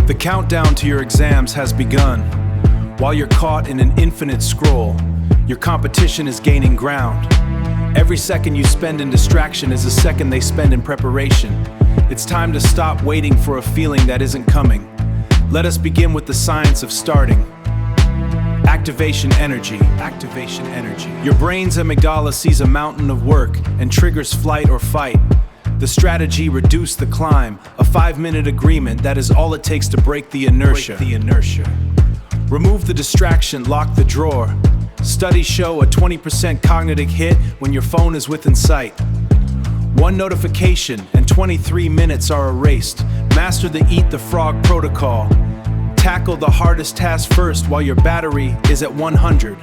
The countdown to your exams has begun. While you're caught in an infinite scroll, your competition is gaining ground. Every second you spend in distraction is a second they spend in preparation. It's time to stop waiting for a feeling that isn't coming. Let us begin with the science of starting. Activation energy. Activation energy. Your brain's amygdala sees a mountain of work and triggers flight or fight. The strategy: reduce the climb, a 5-minute agreement that is all it takes to break the inertia. Remove the distraction, lock the drawer. Studies show a 20% cognitive hit when your phone is within sight. One notification and 23 minutes are erased. Master the eat the frog protocol. Tackle the hardest task first while your battery is at 100.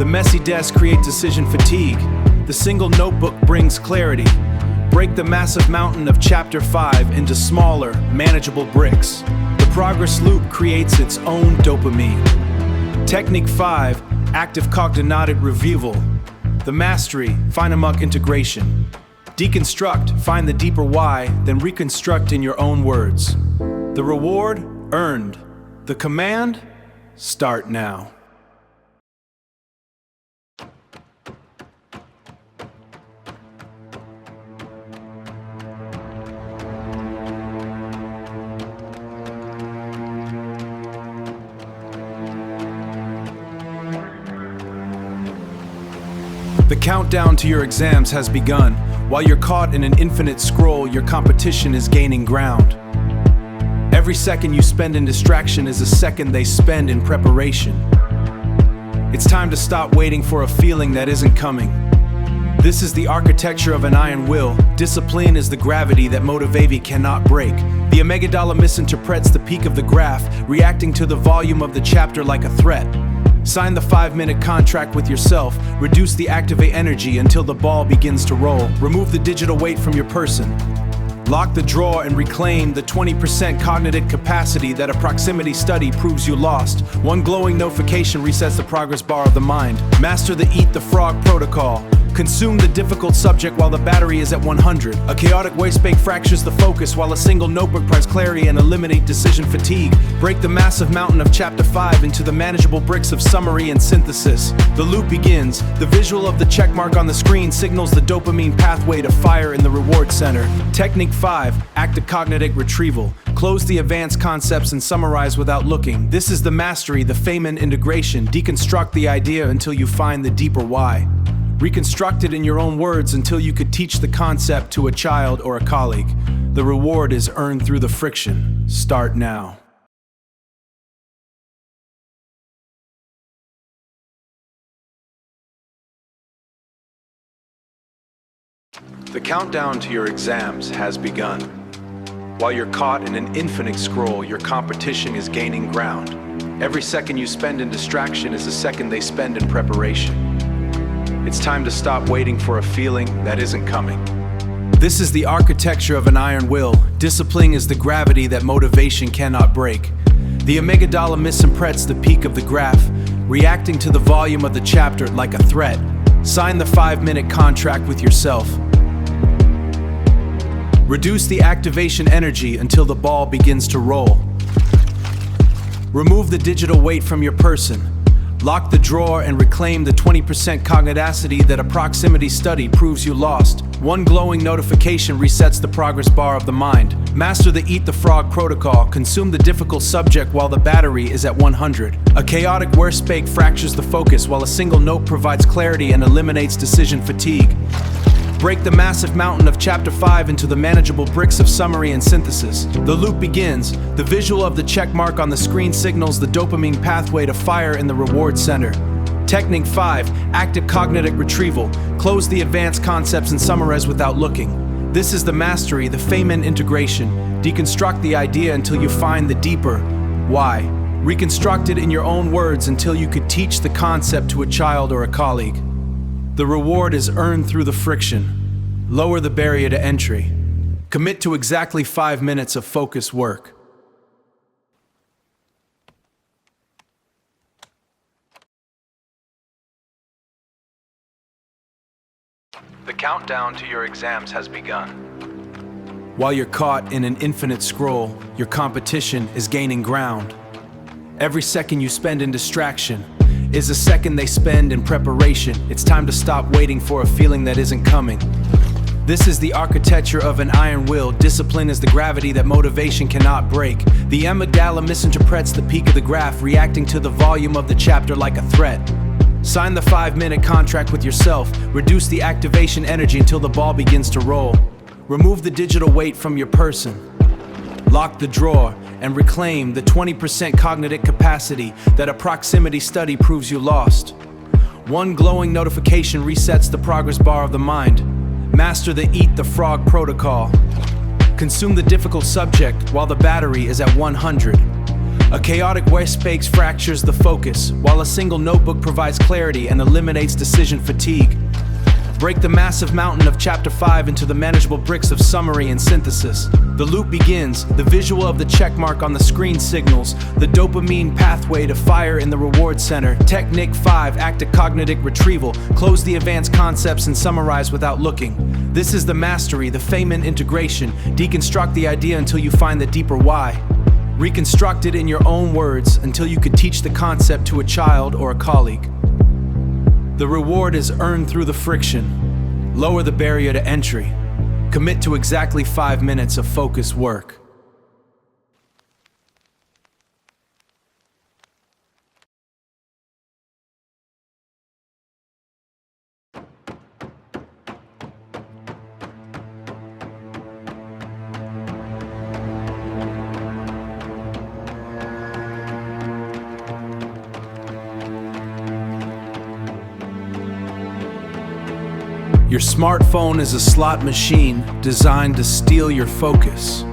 The messy desk creates decision fatigue. The single notebook brings clarity. Break the massive mountain of Chapter 5 into smaller, manageable bricks. The progress loop creates its own dopamine. Technique 5, active cognitive retrieval. The mastery, find amok integration. Deconstruct, find the deeper why, then reconstruct in your own words. The reward, earned. The command, start now. The countdown to your exams has begun. While you're caught in an infinite scroll, your competition is gaining ground. Every second you spend in distraction is a second they spend in preparation. It's time to stop waiting for a feeling that isn't coming. This is the architecture of an iron will. Discipline is the gravity that motivation cannot break. The amygdala misinterprets the peak of the graph, reacting to the volume of the chapter like a threat. Sign the 5-minute contract with yourself. Reduce the activate energy until the ball begins to roll. Remove the digital weight from your person. Lock the drawer and reclaim the 20% cognitive capacity that a proximity study proves you lost. One glowing notification resets the progress bar of the mind. Master the eat the frog protocol. Consume the difficult subject while the battery is at 100. A chaotic waistband fractures the focus while a single notebook provides clarity and eliminate decision fatigue. Break the massive mountain of Chapter 5 into the manageable bricks of summary and synthesis. The loop begins. The visual of the checkmark on the screen signals the dopamine pathway to fire in the reward center. Technique 5, active cognitive retrieval. Close the advanced concepts and summarize without looking. This is the mastery, the Feynman integration. Deconstruct the idea until you find the deeper why. Reconstruct it in your own words until you could teach the concept to a child or a colleague. The reward is earned through the friction. Start now. The countdown to your exams has begun. While you're caught in an infinite scroll, your competition is gaining ground. Every second you spend in distraction is a second they spend in preparation. It's time to stop waiting for a feeling that isn't coming. This is the architecture of an iron will. Discipline is the gravity that motivation cannot break. The amygdala misinterprets the peak of the graph, reacting to the volume of the chapter like a threat. Sign the 5-minute contract with yourself. Reduce the activation energy until the ball begins to roll. Remove the digital weight from your person. Lock the drawer and reclaim the 20% cognitivity that a proximity study proves you lost. One glowing notification resets the progress bar of the mind. Master the eat the frog protocol. Consume the difficult subject while the battery is at 100. A chaotic workspace fractures the focus while a single note provides clarity and eliminates decision fatigue. Break the massive mountain of Chapter 5 into the manageable bricks of summary and synthesis. The loop begins. The visual of the check mark on the screen signals the dopamine pathway to fire in the reward center. Technique 5, active cognitive retrieval. Close the advanced concepts and summarize without looking. This is the mastery, the Feynman integration. Deconstruct the idea until you find the deeper why. Reconstruct it in your own words until you could teach the concept to a child or a colleague. The reward is earned through the friction. Lower the barrier to entry. Commit to exactly 5 minutes of focused work. The countdown to your exams has begun. While you're caught in an infinite scroll, your competition is gaining ground. Every second you spend in distraction is a second they spend in preparation. It's time to stop waiting for a feeling that isn't coming. This is the architecture of an iron will. Discipline is the gravity that motivation cannot break. The amygdala misinterprets the peak of the graph, reacting to the volume of the chapter like a threat. Sign the 5-minute contract with yourself. Reduce the activation energy until the ball begins to roll. Remove the digital weight from your person. Lock the drawer and reclaim the 20% cognitive capacity that a proximity study proves you lost. One glowing notification resets the progress bar of the mind. Master the eat the frog protocol. Consume the difficult subject while the battery is at 100. A chaotic waste space fractures the focus, while a single notebook provides clarity and eliminates decision fatigue. Break the massive mountain of Chapter 5 into the manageable bricks of summary and synthesis. The loop begins. The visual of the checkmark on the screen signals the dopamine pathway to fire in the reward center. Technique 5, active cognitive retrieval. Close the advanced concepts and summarize without looking. This is the mastery, the Feynman integration. Deconstruct the idea until you find the deeper why. Reconstruct it in your own words until you could teach the concept to a child or a colleague. The reward is earned through the friction. Lower the barrier to entry. Commit to exactly 5 minutes of focused work. Your smartphone is a slot machine designed to steal your focus.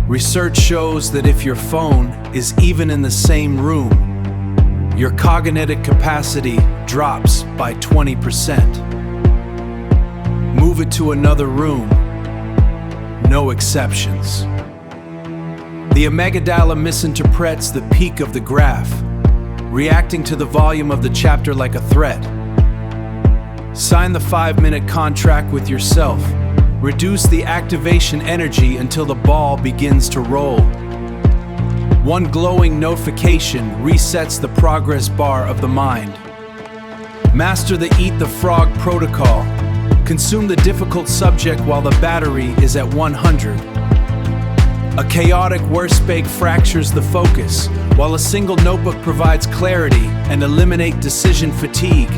Research shows that if your phone is even in the same room, your cognitive capacity drops by 20%. Move it to another room, no exceptions. The amygdala misinterprets the peak of the graph, reacting to the volume of the chapter like a threat. Sign the 5-minute contract with yourself. Reduce the activation energy until the ball begins to roll. One glowing notification resets the progress bar of the mind. Master the eat the frog protocol. Consume the difficult subject while the battery is at 100. A chaotic workspace fractures the focus, while a single notebook provides clarity and eliminates decision fatigue.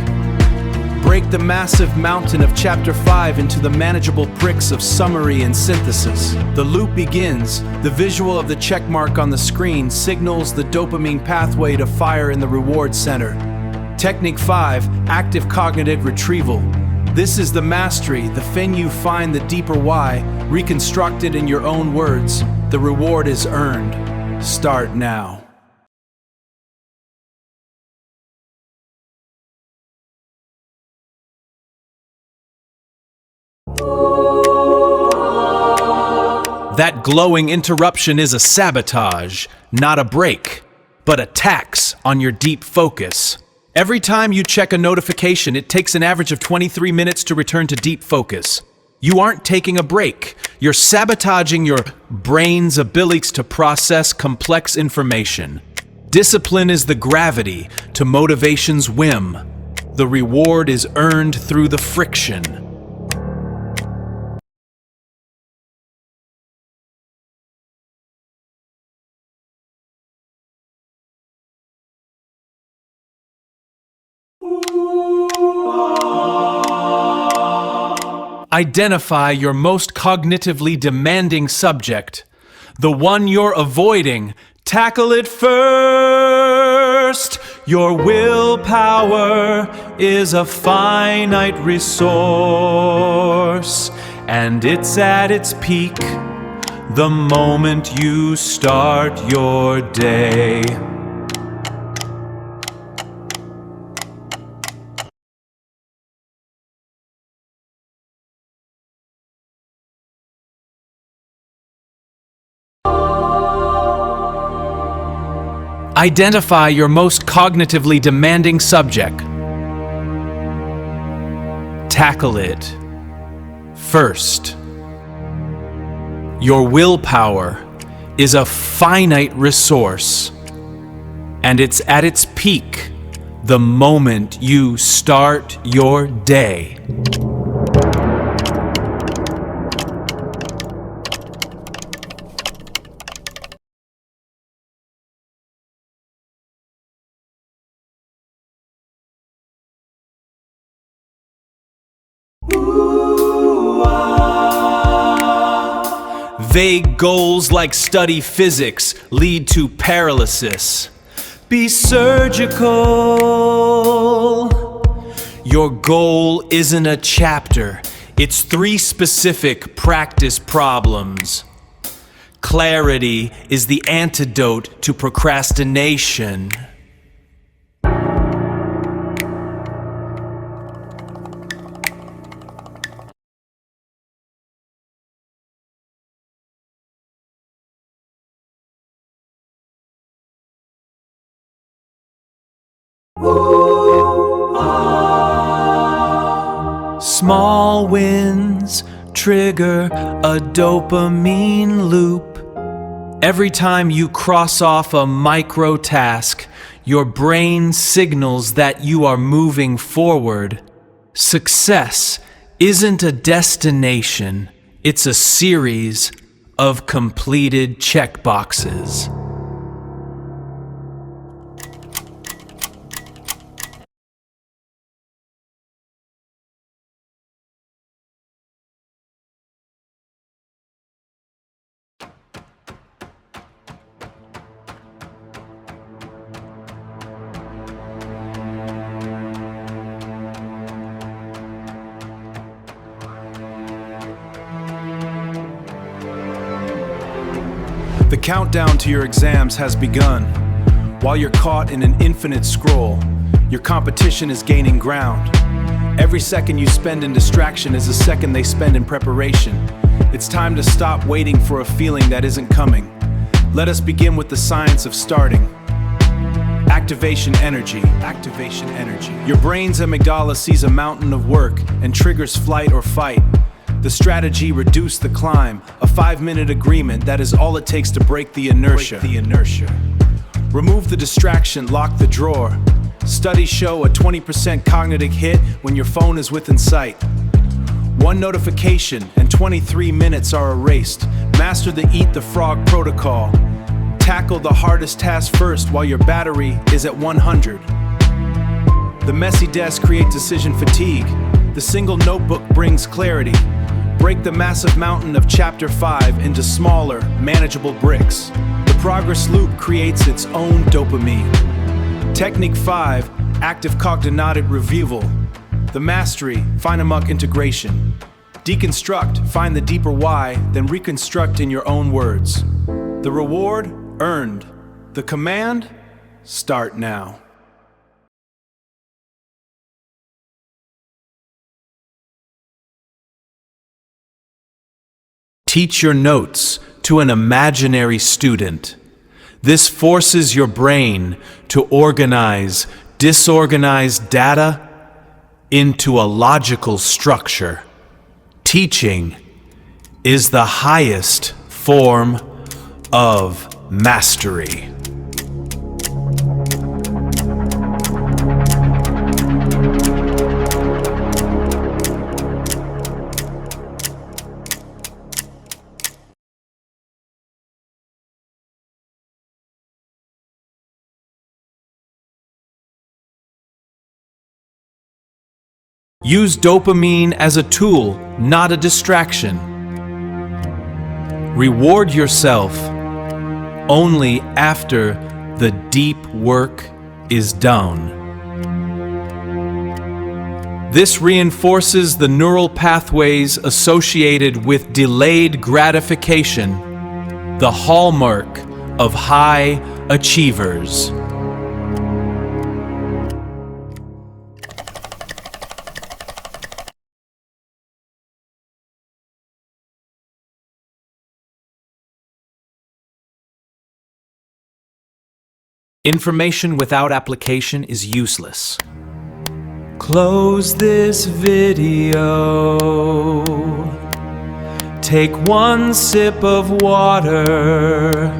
Break the massive mountain of Chapter 5 into the manageable bricks of summary and synthesis. The loop begins. The visual of the checkmark on the screen signals the dopamine pathway to fire in the reward center. Technique 5, active cognitive retrieval. This is the mastery, the thing you find the deeper why, reconstruct it in your own words. The reward is earned. Start now. That glowing interruption is a sabotage, not a break, but a tax on your deep focus. Every time you check a notification, it takes an average of 23 minutes to return to deep focus. You aren't taking a break. You're sabotaging your brain's abilities to process complex information. Discipline is the gravity to motivation's whim. The reward is earned through the friction. Identify your most cognitively demanding subject, the one you're avoiding. Tackle it first. Your willpower is a finite resource, and it's at its peak the moment you start your day. Identify your most cognitively demanding subject. Tackle it first. Your willpower is a finite resource, and it's at its peak the moment you start your day. Vague goals like study physics lead to paralysis. Be surgical. Your goal isn't a chapter, it's 3 specific practice problems. Clarity is the antidote to procrastination. Small wins trigger a dopamine loop. Every time you cross off a micro task, your brain signals that you are moving forward. Success isn't a destination, it's a series of completed checkboxes. The countdown to your exams has begun. While you're caught in an infinite scroll, your competition is gaining ground. Every second you spend in distraction is a second they spend in preparation. It's time to stop waiting for a feeling that isn't coming. Let us begin with the science of starting. Activation energy. Activation energy. Your brain's amygdala sees a mountain of work and triggers flight or fight. The strategy: reduce the climb, a 5-minute agreement that is all it takes to break the inertia. Remove the distraction, lock the drawer. Studies show a 20% cognitive hit when your phone is within sight. 1 notification and 23 minutes are erased. Master the eat the frog protocol. Tackle the hardest task first while your battery is at 100. The messy desk creates decision fatigue. The single notebook brings clarity. Break the massive mountain of Chapter 5 into smaller, manageable bricks. The progress loop creates its own dopamine. Technique 5, active cognitive retrieval. The mastery, find amok integration. Deconstruct, find the deeper why, then reconstruct in your own words. The reward, earned. The command, start now. Teach your notes to an imaginary student. This forces your brain to organize disorganized data into a logical structure. Teaching is the highest form of mastery. Use dopamine as a tool, not a distraction. Reward yourself only after the deep work is done. This reinforces the neural pathways associated with delayed gratification, the hallmark of high achievers. Information without application is useless. Close this video. Take one sip of water.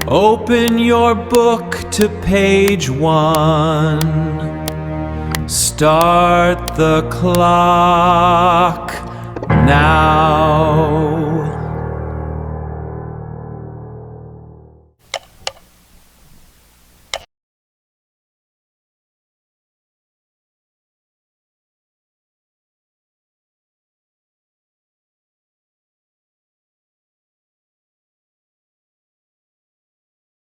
Open your book to page 1. Start the clock now.